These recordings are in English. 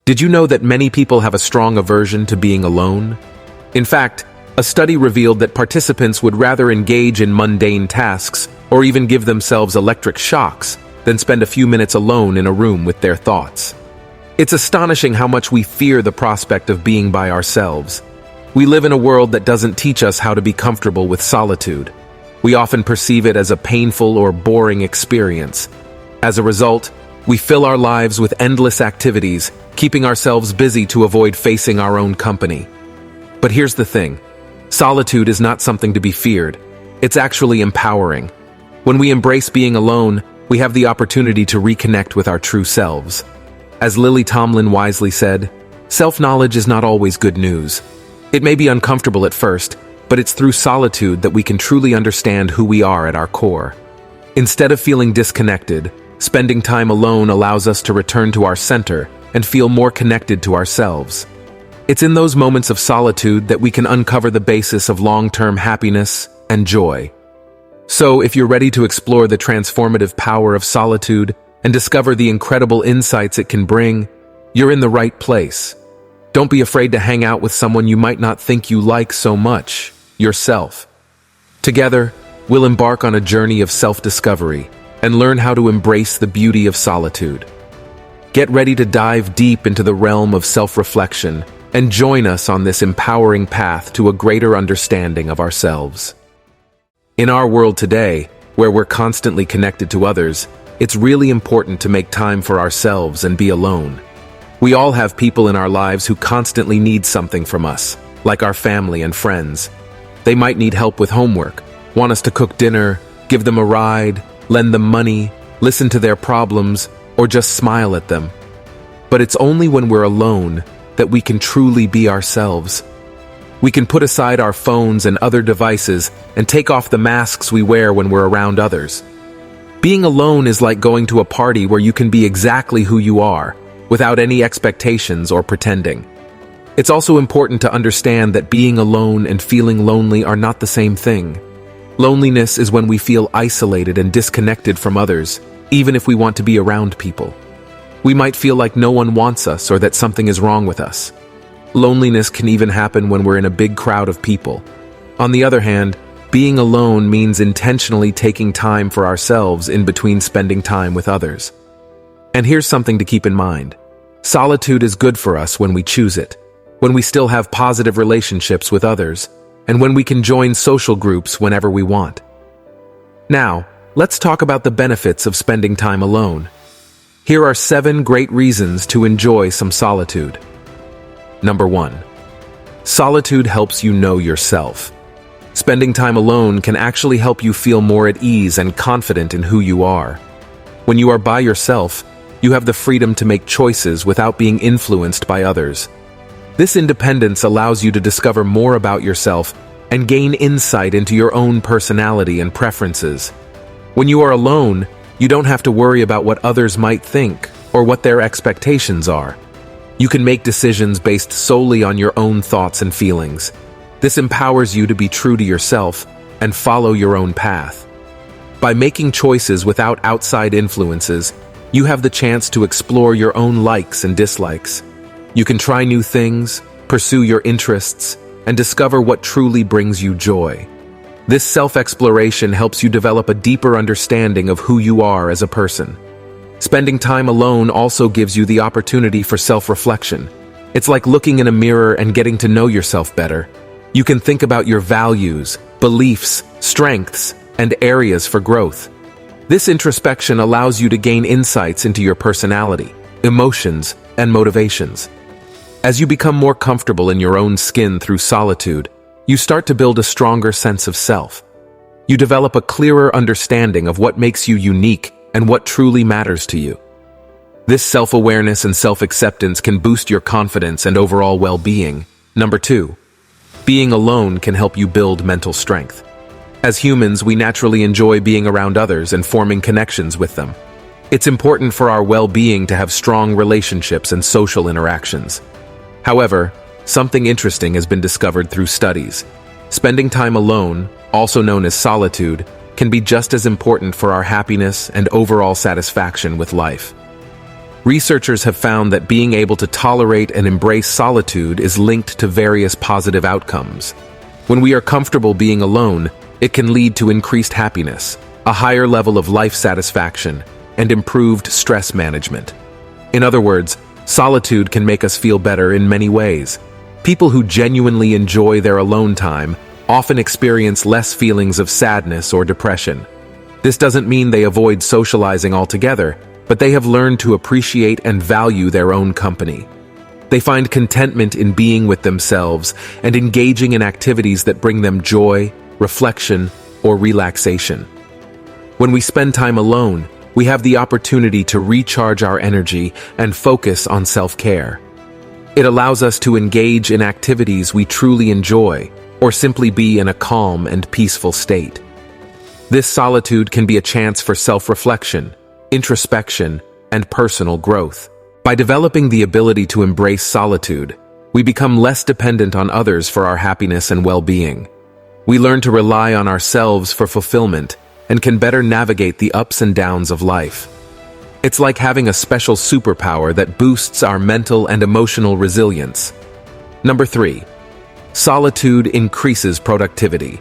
Did you know that many people have a strong aversion to being alone? In fact, a study revealed that participants would rather engage in mundane tasks or even give themselves electric shocks than spend a few minutes alone in a room with their thoughts. It's astonishing how much we fear the prospect of being by ourselves. We live in a world that doesn't teach us how to be comfortable with solitude. We often perceive it as a painful or boring experience. As a result, we fill our lives with endless activities, keeping ourselves busy to avoid facing our own company. But here's the thing. Solitude is not something to be feared. It's actually empowering. When we embrace being alone, we have the opportunity to reconnect with our true selves. As Lily Tomlin wisely said, self-knowledge is not always good news. It may be uncomfortable at first, but it's through solitude that we can truly understand who we are at our core. Instead of feeling disconnected, spending time alone allows us to return to our center and feel more connected to ourselves. It's in those moments of solitude that we can uncover the basis of long-term happiness and joy. So, if you're ready to explore the transformative power of solitude and discover the incredible insights it can bring, you're in the right place. Don't be afraid to hang out with someone you might not think you like so much, yourself. Together, we'll embark on a journey of self-discovery and learn how to embrace the beauty of solitude. Get ready to dive deep into the realm of self-reflection and join us on this empowering path to a greater understanding of ourselves. In our world today, where we're constantly connected to others, it's really important to make time for ourselves and be alone. We all have people in our lives who constantly need something from us, like our family and friends. They might need help with homework, want us to cook dinner, give them a ride, lend them money, listen to their problems, or just smile at them. But it's only when we're alone that we can truly be ourselves. We can put aside our phones and other devices and take off the masks we wear when we're around others. Being alone is like going to a party where you can be exactly who you are, without any expectations or pretending. It's also important to understand that being alone and feeling lonely are not the same thing. Loneliness is when we feel isolated and disconnected from others, even if we want to be around people. We might feel like no one wants us or that something is wrong with us. Loneliness can even happen when we're in a big crowd of people. On the other hand, being alone means intentionally taking time for ourselves in between spending time with others. And here's something to keep in mind. Solitude is good for us when we choose it, when we still have positive relationships with others, and when we can join social groups whenever we want. Now, let's talk about the benefits of spending time alone. Here are 7 great reasons to enjoy some solitude. Number 1. Solitude helps you know yourself. Spending time alone can actually help you feel more at ease and confident in who you are. When you are by yourself, you have the freedom to make choices without being influenced by others. This independence allows you to discover more about yourself and gain insight into your own personality and preferences. When you are alone, you don't have to worry about what others might think or what their expectations are. You can make decisions based solely on your own thoughts and feelings. This empowers you to be true to yourself and follow your own path. By making choices without outside influences, you have the chance to explore your own likes and dislikes. You can try new things, pursue your interests, and discover what truly brings you joy. This self-exploration helps you develop a deeper understanding of who you are as a person. Spending time alone also gives you the opportunity for self-reflection. It's like looking in a mirror and getting to know yourself better. You can think about your values, beliefs, strengths, and areas for growth. This introspection allows you to gain insights into your personality, emotions, and motivations. As you become more comfortable in your own skin through solitude, you start to build a stronger sense of self. You develop a clearer understanding of what makes you unique and what truly matters to you. This self-awareness and self-acceptance can boost your confidence and overall well-being. Number 2. Being alone can help you build mental strength. As humans, we naturally enjoy being around others and forming connections with them. It's important for our well-being to have strong relationships and social interactions. However, something interesting has been discovered through studies. Spending time alone, also known as solitude, can be just as important for our happiness and overall satisfaction with life. Researchers have found that being able to tolerate and embrace solitude is linked to various positive outcomes. When we are comfortable being alone, it can lead to increased happiness, a higher level of life satisfaction, and improved stress management. In other words, solitude can make us feel better in many ways. People who genuinely enjoy their alone time often experience less feelings of sadness or depression. This doesn't mean they avoid socializing altogether, but they have learned to appreciate and value their own company. They find contentment in being with themselves and engaging in activities that bring them joy, reflection, or relaxation. When we spend time alone, we have the opportunity to recharge our energy and focus on self-care. It allows us to engage in activities we truly enjoy, or simply be in a calm and peaceful state. This solitude can be a chance for self-reflection, introspection, and personal growth. By developing the ability to embrace solitude, we become less dependent on others for our happiness and well-being. We learn to rely on ourselves for fulfillment and can better navigate the ups and downs of life. It's like having a special superpower that boosts our mental and emotional resilience. Number 3. Solitude increases productivity.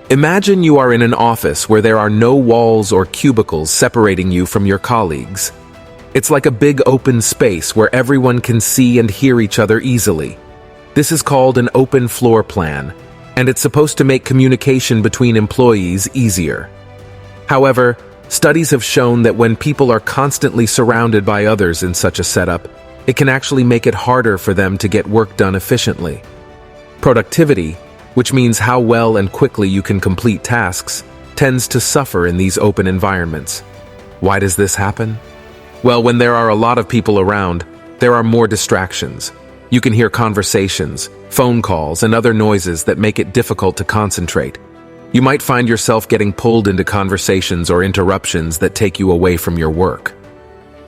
Imagine you are in an office where there are no walls or cubicles separating you from your colleagues. It's like a big open space where everyone can see and hear each other easily. This is called an open floor plan, and it's supposed to make communication between employees easier. However, studies have shown that when people are constantly surrounded by others in such a setup, it can actually make it harder for them to get work done efficiently. Productivity, which means how well and quickly you can complete tasks, tends to suffer in these open environments. Why does this happen? Well, when there are a lot of people around, there are more distractions. You can hear conversations, phone calls, and other noises that make it difficult to concentrate. You might find yourself getting pulled into conversations or interruptions that take you away from your work.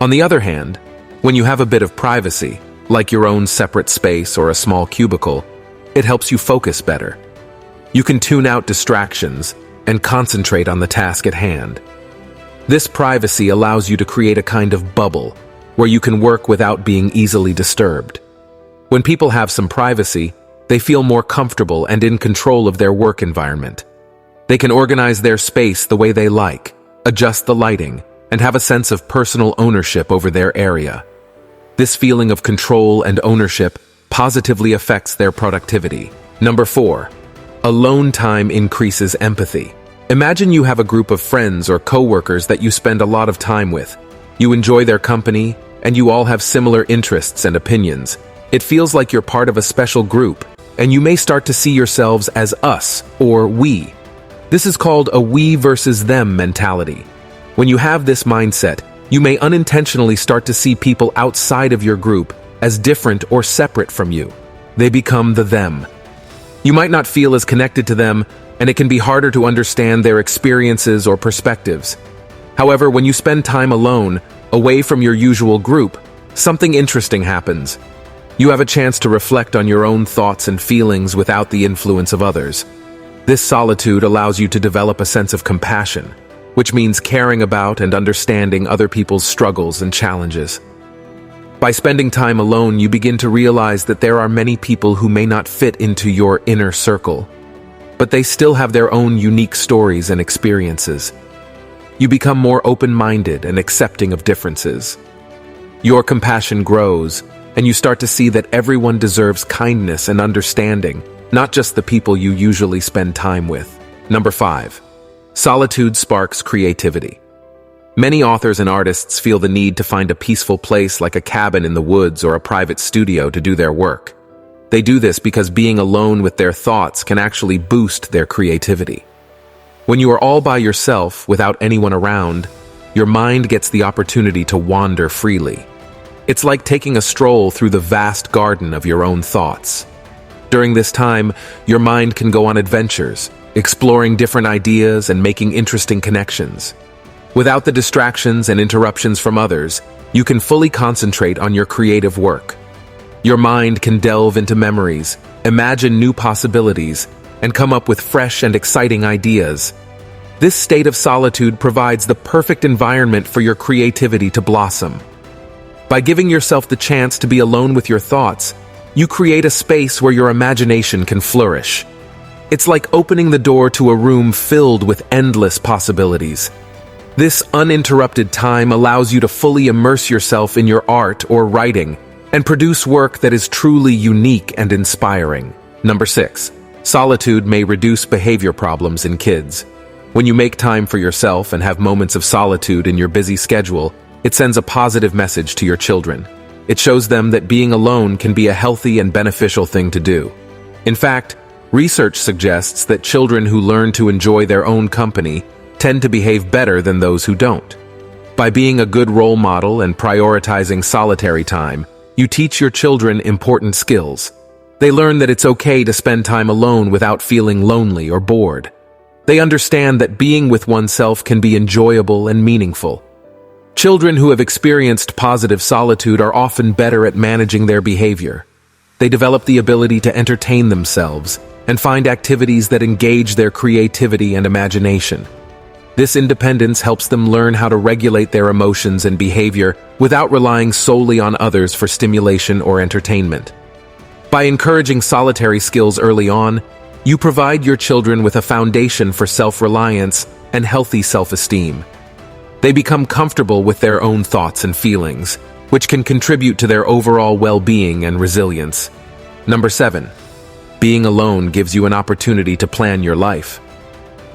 On the other hand, when you have a bit of privacy, like your own separate space or a small cubicle, it helps you focus better. You can tune out distractions and concentrate on the task at hand. This privacy allows you to create a kind of bubble where you can work without being easily disturbed. When people have some privacy, they feel more comfortable and in control of their work environment. They can organize their space the way they like, adjust the lighting, and have a sense of personal ownership over their area. This feeling of control and ownership positively affects their productivity. Number 4. Alone time increases empathy. Imagine you have a group of friends or coworkers that you spend a lot of time with. You enjoy their company, and you all have similar interests and opinions. It feels like you're part of a special group, and you may start to see yourselves as us or we. This is called a we versus them mentality. When you have this mindset, you may unintentionally start to see people outside of your group as different or separate from you. They become the them. You might not feel as connected to them, and it can be harder to understand their experiences or perspectives. However, when you spend time alone, away from your usual group, something interesting happens. You have a chance to reflect on your own thoughts and feelings without the influence of others. This solitude allows you to develop a sense of compassion, which means caring about and understanding other people's struggles and challenges. By spending time alone, you begin to realize that there are many people who may not fit into your inner circle, but they still have their own unique stories and experiences. You become more open-minded and accepting of differences. Your compassion grows, and you start to see that everyone deserves kindness and understanding, not just the people you usually spend time with. Number 5. Solitude sparks creativity. Many authors and artists feel the need to find a peaceful place like a cabin in the woods or a private studio to do their work. They do this because being alone with their thoughts can actually boost their creativity. When you are all by yourself without anyone around, your mind gets the opportunity to wander freely. It's like taking a stroll through the vast garden of your own thoughts. During this time, your mind can go on adventures, exploring different ideas and making interesting connections. Without the distractions and interruptions from others, you can fully concentrate on your creative work. Your mind can delve into memories, imagine new possibilities, and come up with fresh and exciting ideas. This state of solitude provides the perfect environment for your creativity to blossom. By giving yourself the chance to be alone with your thoughts, you create a space where your imagination can flourish. It's like opening the door to a room filled with endless possibilities. This uninterrupted time allows you to fully immerse yourself in your art or writing and produce work that is truly unique and inspiring. Number 6. Solitude may reduce behavior problems in kids. When you make time for yourself and have moments of solitude in your busy schedule, it sends a positive message to your children. It shows them that being alone can be a healthy and beneficial thing to do. In fact, research suggests that children who learn to enjoy their own company tend to behave better than those who don't. By being a good role model and prioritizing solitary time, you teach your children important skills. They learn that it's okay to spend time alone without feeling lonely or bored. They understand that being with oneself can be enjoyable and meaningful. Children who have experienced positive solitude are often better at managing their behavior. They develop the ability to entertain themselves and find activities that engage their creativity and imagination. This independence helps them learn how to regulate their emotions and behavior without relying solely on others for stimulation or entertainment. By encouraging solitary skills early on, you provide your children with a foundation for self-reliance and healthy self-esteem. They become comfortable with their own thoughts and feelings, which can contribute to their overall well-being and resilience. Number 7. Being alone gives you an opportunity to plan your life.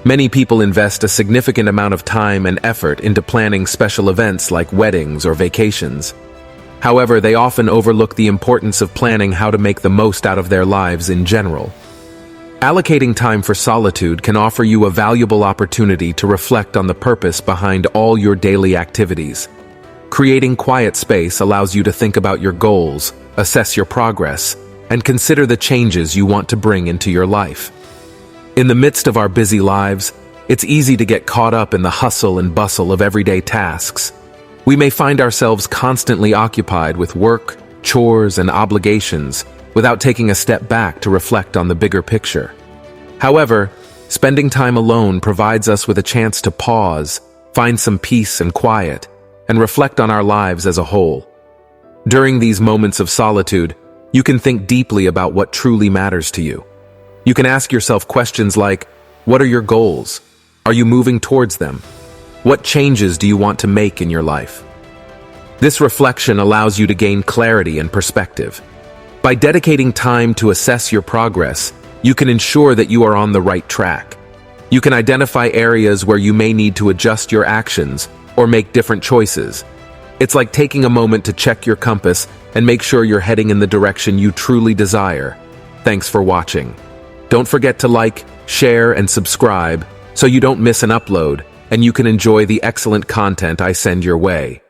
Many people invest a significant amount of time and effort into planning special events like weddings or vacations. However, they often overlook the importance of planning how to make the most out of their lives in general. Allocating time for solitude can offer you a valuable opportunity to reflect on the purpose behind all your daily activities. Creating quiet space allows you to think about your goals, assess your progress, and consider the changes you want to bring into your life. In the midst of our busy lives, it's easy to get caught up in the hustle and bustle of everyday tasks. We may find ourselves constantly occupied with work, chores, and obligations without taking a step back to reflect on the bigger picture. However, spending time alone provides us with a chance to pause, find some peace and quiet, and reflect on our lives as a whole. During these moments of solitude, you can think deeply about what truly matters to you. You can ask yourself questions like, what are your goals? Are you moving towards them? What changes do you want to make in your life? This reflection allows you to gain clarity and perspective. By dedicating time to assess your progress, you can ensure that you are on the right track. You can identify areas where you may need to adjust your actions or make different choices. It's like taking a moment to check your compass and make sure you're heading in the direction you truly desire. Thanks for watching. Don't forget to like, share, and subscribe so you don't miss an upload and you can enjoy the excellent content I send your way.